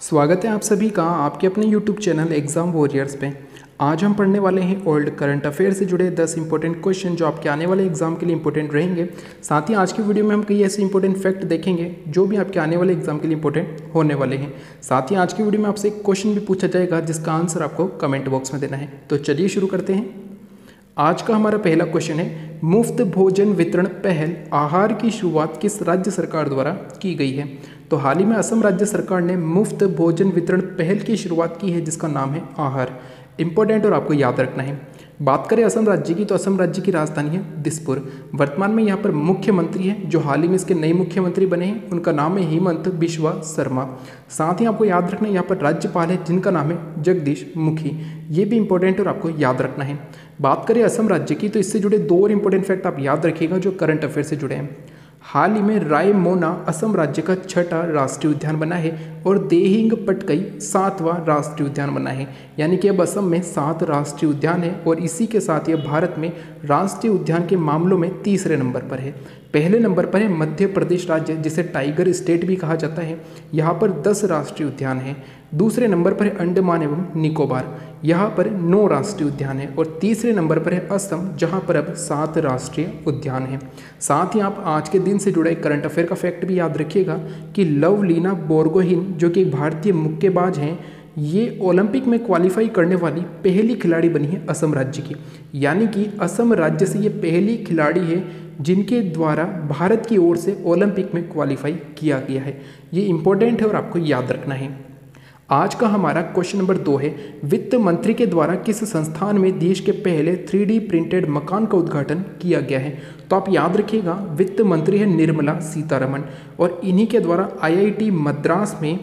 स्वागत है आप सभी का आपके अपने YouTube चैनल एग्ज़ाम वॉरियर्स पे। आज हम पढ़ने वाले हैं ओल्ड करंट अफेयर से जुड़े 10 इंपॉर्टेंट क्वेश्चन जो आपके आने वाले एग्जाम के लिए इंपॉर्टेंट रहेंगे। साथ ही आज की वीडियो में हम कई ऐसे इंपॉर्टेंट फैक्ट देखेंगे जो भी आपके आने वाले एग्जाम के लिए इंपॉर्टेंट होने वाले हैं। साथ ही आज की वीडियो में आपसे एक क्वेश्चन भी पूछा जाएगा जिसका आंसर आपको कमेंट बॉक्स में देना है। तो चलिए शुरू करते हैं। आज का हमारा पहला क्वेश्चन है, मुफ्त भोजन वितरण पहल आहार की शुरुआत किस राज्य सरकार द्वारा की गई है? तो हाल ही में असम राज्य सरकार ने मुफ्त भोजन वितरण पहल की शुरुआत की है जिसका नाम है आहार। इंपॉर्टेंट और आपको याद रखना है। बात करें असम राज्य की तो असम राज्य की राजधानी है दिसपुर। वर्तमान में यहाँ पर मुख्यमंत्री है जो हाल ही में इसके नए मुख्यमंत्री बने हैं, उनका नाम है हिमंत बिश्वा शर्मा। साथ ही आपको याद रखना है यहाँ पर राज्यपाल है जिनका नाम है जगदीश मुखी। ये भी इंपॉर्टेंट और आपको याद रखना है। बात करें असम राज्य की तो इससे जुड़े दो और इंपॉर्टेंट फैक्ट आप याद रखिएगा जो करंट अफेयर से जुड़े हैं। हाल ही में रायमोना असम राज्य का 6ठा राष्ट्रीय उद्यान बना है और देहिंग पटकई 7वां राष्ट्रीय उद्यान बना है। यानी कि अब असम में 7 राष्ट्रीय उद्यान है और इसी के साथ यह भारत में राष्ट्रीय उद्यान के मामलों में तीसरे नंबर पर है। पहले नंबर पर है मध्य प्रदेश राज्य जिसे टाइगर स्टेट भी कहा जाता है, यहाँ पर 10 राष्ट्रीय उद्यान हैं। दूसरे नंबर पर है अंडमान एवं निकोबार, यहाँ पर 9 राष्ट्रीय उद्यान है और तीसरे नंबर पर है असम जहाँ पर अब 7 राष्ट्रीय उद्यान हैं। साथ ही आप आज के दिन से जुड़ा एक करंट अफेयर का फैक्ट भी याद रखिएगा कि लवलीना बोरगोहेन जो कि एक भारतीय मुक्केबाज हैं, ये ओलंपिक में क्वालिफाई करने वाली पहली खिलाड़ी बनी है असम राज्य की। यानी कि असम राज्य से ये पहली खिलाड़ी है जिनके द्वारा भारत की ओर से ओलंपिक में क्वालिफाई किया गया है। ये इंपॉर्टेंट है और आपको याद रखना है। आज का हमारा क्वेश्चन नंबर 2 है, वित्त मंत्री के द्वारा किस संस्थान में देश के पहले 3D प्रिंटेड मकान का उद्घाटन किया गया है? तो आप याद रखिएगा वित्त मंत्री है निर्मला सीतारमण और इन्हीं के द्वारा IIT मद्रास में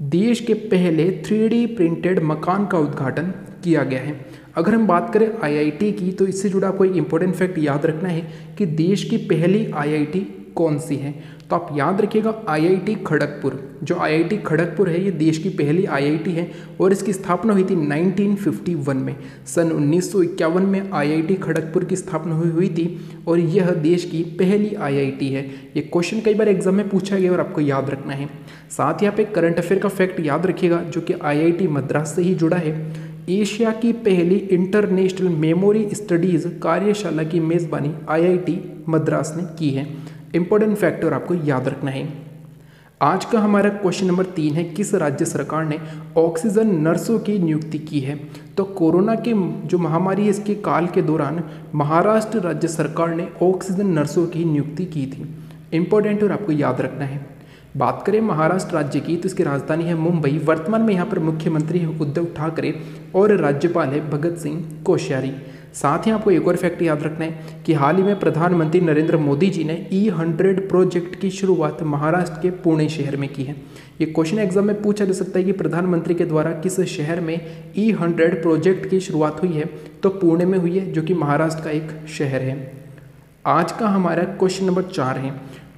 देश के पहले 3D प्रिंटेड मकान का उद्घाटन किया गया है। अगर हम बात करें IIT की तो इससे जुड़ा कोई इंपॉर्टेंट फैक्ट याद रखना है कि देश की पहली IIT कौन सी है? तो आप याद रखिएगा IIT खड़गपुर। जो IIT खड़गपुर है ये देश की पहली IIT है और इसकी स्थापना हुई थी 1951 में। सन 1951 में IIT खड़गपुर की स्थापना हुई थी और यह देश की पहली IIT है। ये क्वेश्चन कई बार एग्जाम में पूछा गया और आपको याद रखना है। साथ ही आप एक करंट अफेयर का फैक्ट याद रखिएगा जो कि IIT मद्रास से ही जुड़ा है। एशिया की पहली इंटरनेशनल मेमोरी स्टडीज़ कार्यशाला की मेज़बानी IIT मद्रास ने की है। इंपॉर्टेंट फैक्टर आपको याद रखना है। आज का हमारा क्वेश्चन नंबर 3 है, किस राज्य सरकार ने ऑक्सीजन नर्सों की नियुक्ति की है? तो कोरोना के जो महामारी है इसके काल के दौरान महाराष्ट्र राज्य सरकार ने ऑक्सीजन नर्सों की नियुक्ति की थी। इंपॉर्टेंट और आपको याद रखना है। बात करें महाराष्ट्र राज्य की तो इसकी राजधानी है मुंबई। वर्तमान में यहाँ पर मुख्यमंत्री है उद्धव ठाकरे और राज्यपाल है भगत सिंह कोश्यारी। साथ ही आपको एक और फैक्ट याद रखना है कि हाल ही में प्रधानमंत्री नरेंद्र मोदी जी ने E100 प्रोजेक्ट की शुरुआत महाराष्ट्र के पुणे शहर में की है। ये क्वेश्चन एग्जाम में पूछा जा सकता है कि प्रधानमंत्री के द्वारा किस शहर में E100 प्रोजेक्ट की शुरुआत हुई है? तो पुणे में हुई है जो कि महाराष्ट्र का एक शहर है। आज का हमारा क्वेश्चन नंबर 4 है,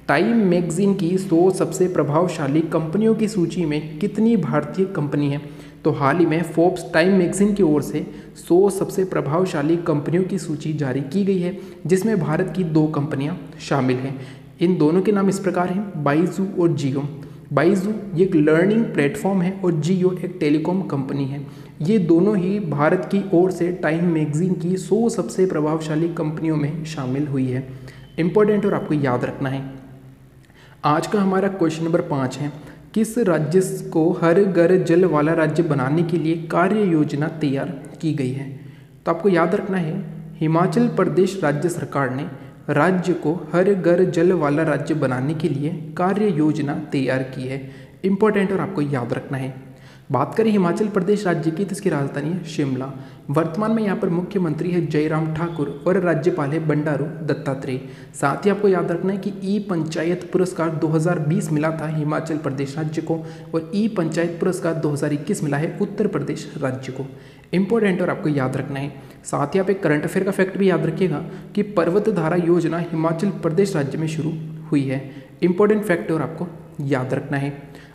टाइम मैगजीन की 100 सबसे प्रभावशाली कंपनियों की सूची में कितनी भारतीय कंपनी है? तो हाल ही में फोर्ब्स टाइम मैगजीन की ओर से 100 सबसे प्रभावशाली कंपनियों की सूची जारी की गई है जिसमें भारत की 2 कंपनियां शामिल हैं। इन दोनों के नाम इस प्रकार हैं, बाइजू और जियो। बाइजू ये एक लर्निंग प्लेटफॉर्म है और जियो एक टेलीकॉम कंपनी है। ये दोनों ही भारत की ओर से टाइम मैगजीन की 100 सबसे प्रभावशाली कंपनियों में शामिल हुई है। इंपॉर्टेंट और आपको याद रखना है। आज का हमारा क्वेश्चन नंबर 5 है, किस राज्य को हर घर जल वाला राज्य बनाने के लिए कार्य योजना तैयार की गई है? तो आपको याद रखना है हिमाचल प्रदेश राज्य सरकार ने राज्य को हर घर जल वाला राज्य बनाने के लिए कार्य योजना तैयार की है। इंपॉर्टेंट और आपको याद रखना है। बात करें हिमाचल प्रदेश राज्य की तो इसकी राजधानी है शिमला। वर्तमान में यहाँ पर मुख्यमंत्री है जयराम ठाकुर और राज्यपाल है बंडारू दत्तात्रेय। साथ ही आपको याद रखना है कि ई पंचायत पुरस्कार 2020 मिला था हिमाचल प्रदेश राज्य को और ई पंचायत पुरस्कार 2021 मिला है उत्तर प्रदेश राज्य को। इंपॉर्टेंट और आपको याद रखना है। साथ ही आप एक करंट अफेयर का फैक्ट भी याद रखिएगा कि पर्वत धारा योजना हिमाचल प्रदेश राज्य में शुरू हुई है। इंपॉर्टेंट फैक्ट और आपको याद रखना है।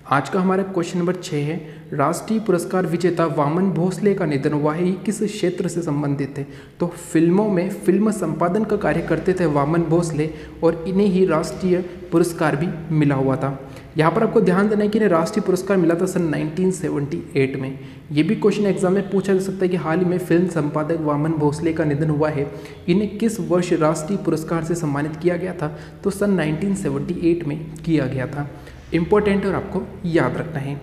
आज का हमारा क्वेश्चन नंबर 6 है, राष्ट्रीय पुरस्कार विजेता वामन भोसले का निधन हुआ है, किस क्षेत्र से संबंधित है? तो फिल्मों में फिल्म संपादन का कार्य करते थे वामन भोसले और इन्हें ही राष्ट्रीय पुरस्कार भी मिला हुआ था। यहाँ पर आपको ध्यान देना है कि इन्हें राष्ट्रीय पुरस्कार मिला था सन 1978 में। ये भी क्वेश्चन एग्जाम में पूछा जा सकता है कि हाल ही में फिल्म संपादक वामन भोसले का निधन हुआ है, इन्हें किस वर्ष राष्ट्रीय पुरस्कार से सम्मानित किया गया था? तो सन 1978 में किया गया था। इम्पोर्टेंट और आपको याद रखना है।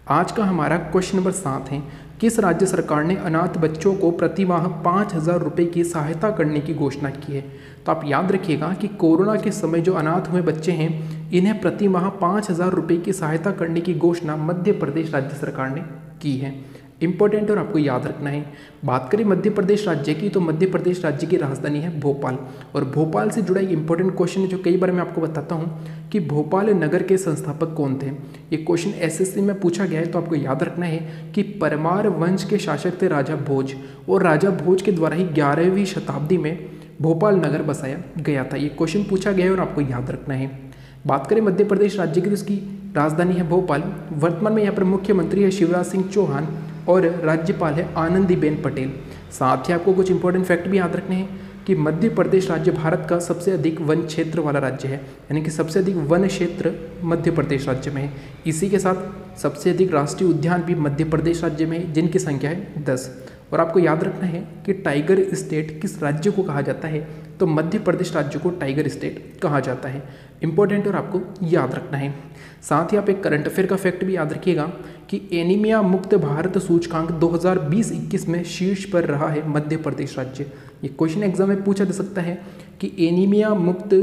आज का हमारा क्वेश्चन नंबर 7 है, किस राज्य सरकार ने अनाथ बच्चों को प्रतिमाह 5,000 रुपये की सहायता करने की घोषणा की है? तो आप याद रखिएगा कि कोरोना के समय जो अनाथ हुए बच्चे हैं, इन्हें प्रतिमाह 5,000 रुपये की सहायता करने की घोषणा मध्य प्रदेश राज्य सरकार ने की है। इंपॉर्टेंट और आपको याद रखना है। बात करें मध्य प्रदेश राज्य की, तो मध्य प्रदेश राज्य की राजधानी है भोपाल, और भोपाल से जुड़ा एक इंपॉर्टेंट क्वेश्चन है जो कई बार मैं आपको बताता हूँ कि भोपाल नगर के संस्थापक कौन थे। ये क्वेश्चन एसएससी में पूछा गया है, तो आपको याद रखना है कि परमार वंश के शासक थे राजा भोज, और राजा भोज के द्वारा ही 11वीं शताब्दी में भोपाल नगर बसाया गया था। ये क्वेश्चन पूछा गया है और आपको याद रखना है। बात करें मध्य प्रदेश राज्य की, तो इसकी राजधानी है भोपाल। वर्तमान में यहाँ पर मुख्यमंत्री है शिवराज सिंह चौहान और राज्यपाल है आनंदीबेन पटेल। साथ ही आपको कुछ इंपॉर्टेंट फैक्ट भी याद रखने हैं कि मध्य प्रदेश राज्य भारत का सबसे अधिक वन क्षेत्र वाला राज्य है, यानी कि सबसे अधिक वन क्षेत्र मध्य प्रदेश राज्य में है। इसी के साथ सबसे अधिक राष्ट्रीय उद्यान भी मध्य प्रदेश राज्य में है, जिनकी संख्या है 10। और आपको याद रखना है कि टाइगर स्टेट किस राज्य को कहा जाता है? तो मध्य प्रदेश राज्य को टाइगर स्टेट कहा जाता है। इंपॉर्टेंट और आपको याद रखना है। साथ ही आप एक करंट अफेयर का फैक्ट भी याद रखिएगा कि एनीमिया मुक्त भारत सूचकांक 2020-21 में शीर्ष पर रहा है मध्य प्रदेश राज्य। ये क्वेश्चन एग्जाम में पूछा जा सकता है कि एनीमिया मुक्त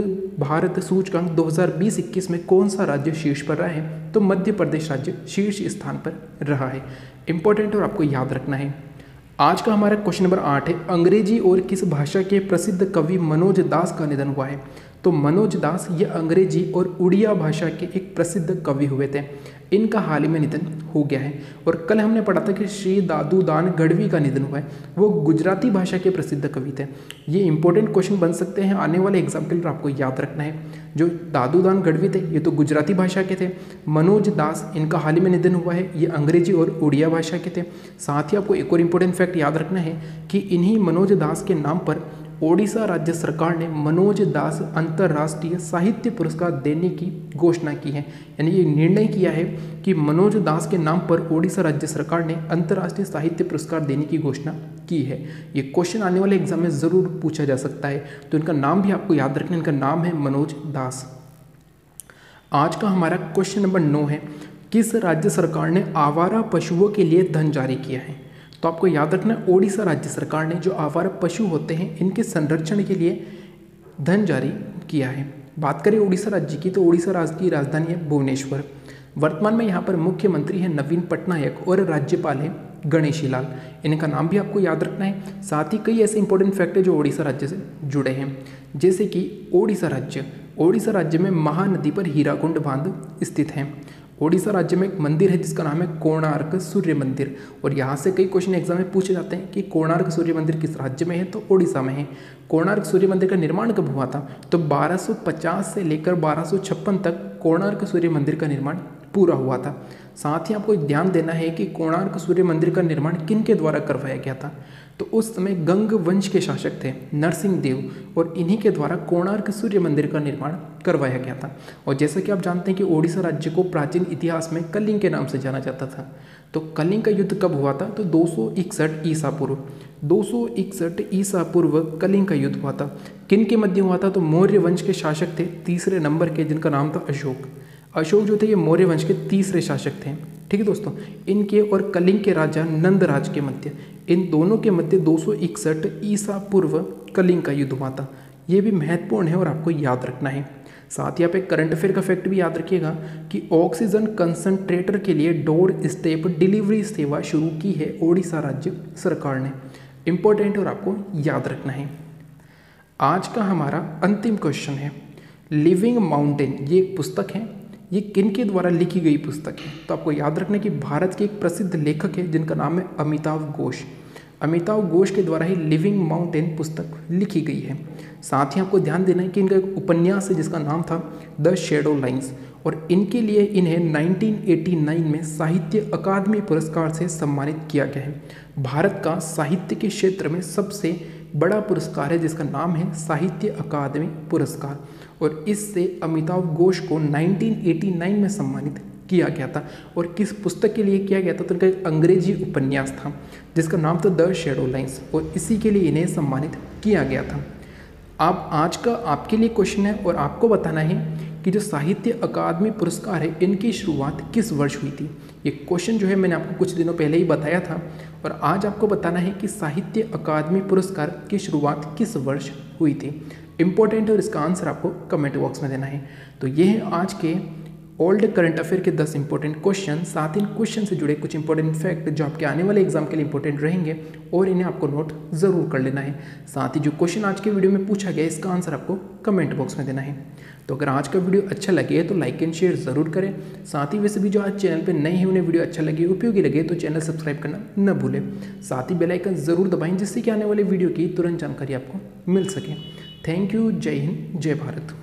भारत सूचकांक 2020-21 में कौन सा राज्य शीर्ष पर रहा है? तो मध्य प्रदेश राज्य शीर्ष स्थान पर रहा है। इंपॉर्टेंट और आपको याद रखना है। आज का हमारा क्वेश्चन नंबर 8 है, अंग्रेजी और किस भाषा के प्रसिद्ध कवि मनोज दास का निधन हुआ है? तो मनोज दास ये अंग्रेजी और उड़िया भाषा के एक प्रसिद्ध कवि हुए थे। इनका हाल ही में निधन हो गया है। और कल हमने पढ़ा था कि श्री दादू दान गढ़वी का निधन हुआ है, वो गुजराती भाषा के प्रसिद्ध कवि थे। ये इंपॉर्टेंट क्वेश्चन बन सकते हैं आने वाले एग्जाम के लिए, आपको याद रखना है। जो दादू दान गढ़वी थे ये तो गुजराती भाषा के थे। मनोज दास इनका हाल ही में निधन हुआ है, ये अंग्रेजी और उड़िया भाषा के थे। साथ ही आपको एक और इम्पोर्टेंट फैक्ट याद रखना है कि इन्हीं मनोज दास के नाम पर ओडिशा राज्य सरकार ने मनोज दास अंतर्राष्ट्रीय साहित्य पुरस्कार देने की घोषणा की है। यानी ये निर्णय किया है कि मनोज दास के नाम पर ओडिशा राज्य सरकार ने अंतर्राष्ट्रीय साहित्य पुरस्कार देने की घोषणा की है। ये क्वेश्चन आने वाले एग्जाम में ज़रूर पूछा जा सकता है, तो इनका नाम भी आपको याद रखना है। इनका नाम है मनोज दास। आज का हमारा क्वेश्चन नंबर 9 है, किस राज्य सरकार ने आवारा पशुओं के लिए धन जारी किया है? तो आपको याद रखना है ओडिशा राज्य सरकार ने जो आवारा पशु होते हैं इनके संरक्षण के लिए धन जारी किया है। बात करें उड़ीसा राज्य की, तो उड़ीसा राज्य की राजधानी है भुवनेश्वर। वर्तमान में यहाँ पर मुख्यमंत्री है नवीन पटनायक और राज्यपाल है गणेशी लाल। इनका नाम भी आपको याद रखना है। साथ ही कई ऐसे इंपॉर्टेंट फैक्ट है जो ओडिशा राज्य से जुड़े हैं, जैसे कि ओडिशा राज्य में महानदी पर हीराकुंड बांध स्थित है। ओडिशा राज्य में एक मंदिर है जिसका नाम है कोणार्क सूर्य मंदिर, और यहाँ से कई क्वेश्चन एग्जाम में पूछे जाते हैं कि कोणार्क सूर्य मंदिर किस राज्य में है? तो ओडिशा में है। कोणार्क सूर्य मंदिर का निर्माण कब हुआ था? तो 1250 से लेकर 1256 तक कोणार्क सूर्य मंदिर का निर्माण पूरा हुआ था। साथ ही आपको ध्यान देना है कि कोणार्क सूर्य मंदिर का निर्माण किन के द्वारा करवाया गया था? तो उस समय गंग वंश के शासक थे नरसिंह देव, और इन्हीं के द्वारा कोणार्क सूर्य मंदिर का निर्माण करवाया गया था। और जैसा कि आप जानते हैं कि ओडिशा राज्य को प्राचीन इतिहास में कलिंग के नाम से जाना जाता था। तो कलिंग का युद्ध कब हुआ था? तो 261 ईसा पूर्व 261 ईसा पूर्व कलिंग का युद्ध हुआ था। किन के मध्य हुआ था? तो मौर्य वंश के शासक थे तीसरे नंबर के, जिनका नाम था अशोक जो थे ये मौर्य वंश के तीसरे शासक थे। ठीक है दोस्तों, इनके और कलिंग के राजा नंदराज के मध्य, इन दोनों के मध्य 261 ईसा पूर्व कलिंग का युद्ध हुआ था। ये भी महत्वपूर्ण है और आपको याद रखना है। साथ ही आप एक करंट अफेयर का फैक्ट भी याद रखिएगा कि ऑक्सीजन कंसंट्रेटर के लिए डोर स्टेप डिलीवरी सेवा शुरू की है ओडिशा राज्य सरकार ने। इंपॉर्टेंट और आपको याद रखना है। आज का हमारा अंतिम क्वेश्चन है, लिविंग माउंटेन ये एक पुस्तक है, ये किन के द्वारा लिखी गई पुस्तक है? तो आपको याद रखना है कि भारत के एक प्रसिद्ध लेखक है जिनका नाम है अमिताव घोष के द्वारा ही लिविंग माउंटेन पुस्तक लिखी गई है। साथ ही आपको ध्यान देना है कि इनका एक उपन्यास है जिसका नाम था द शैडो लाइन्स, और इनके लिए इन्हें 1989 में साहित्य अकादमी पुरस्कार से सम्मानित किया गया है। भारत का साहित्य के क्षेत्र में सबसे बड़ा पुरस्कार है जिसका नाम है साहित्य अकादमी पुरस्कार, और इससे अमिताभ घोष को 1989 में सम्मानित किया गया था। और किस पुस्तक के लिए किया गया था, तो उनका एक अंग्रेजी उपन्यास था जिसका नाम था द शैडो लाइन्स, और इसी के लिए इन्हें सम्मानित किया गया था। आप आज का आपके लिए क्वेश्चन है और आपको बताना है कि जो साहित्य अकादमी पुरस्कार है इनकी शुरुआत किस वर्ष हुई थी। ये क्वेश्चन जो है मैंने आपको कुछ दिनों पहले ही बताया था, और आज आपको बताना है कि साहित्य अकादमी पुरस्कार की शुरुआत किस वर्ष हुई थी। इंपॉर्टेंट है और इसका आंसर आपको कमेंट बॉक्स में देना है। तो ये है आज के ओल्ड करंट अफेयर के 10 इंपॉर्टेंट क्वेश्चन, साथ ही इन क्वेश्चन से जुड़े कुछ इंपॉर्टेंट फैक्ट जो आपके आने वाले एग्जाम के लिए इंपॉर्टेंट रहेंगे, और इन्हें आपको नोट ज़रूर कर लेना है। साथ ही जो क्वेश्चन आज के वीडियो में पूछा गया इसका आंसर आपको कमेंट बॉक्स में देना है। तो अगर आज का वीडियो अच्छा लगे तो लाइक एंड शेयर ज़रूर करें। साथ ही वैसे भी जो आज चैनल पर नए हैं उन्हें वीडियो अच्छा लगे, उपयोगी लगे तो चैनल सब्सक्राइब करना न भूलें। साथ ही बेल आइकन ज़रूर दबाएं जिससे कि आने वाले वीडियो की तुरंत जानकारी आपको मिल सके। Thank you. जय हिंद, जय भारत।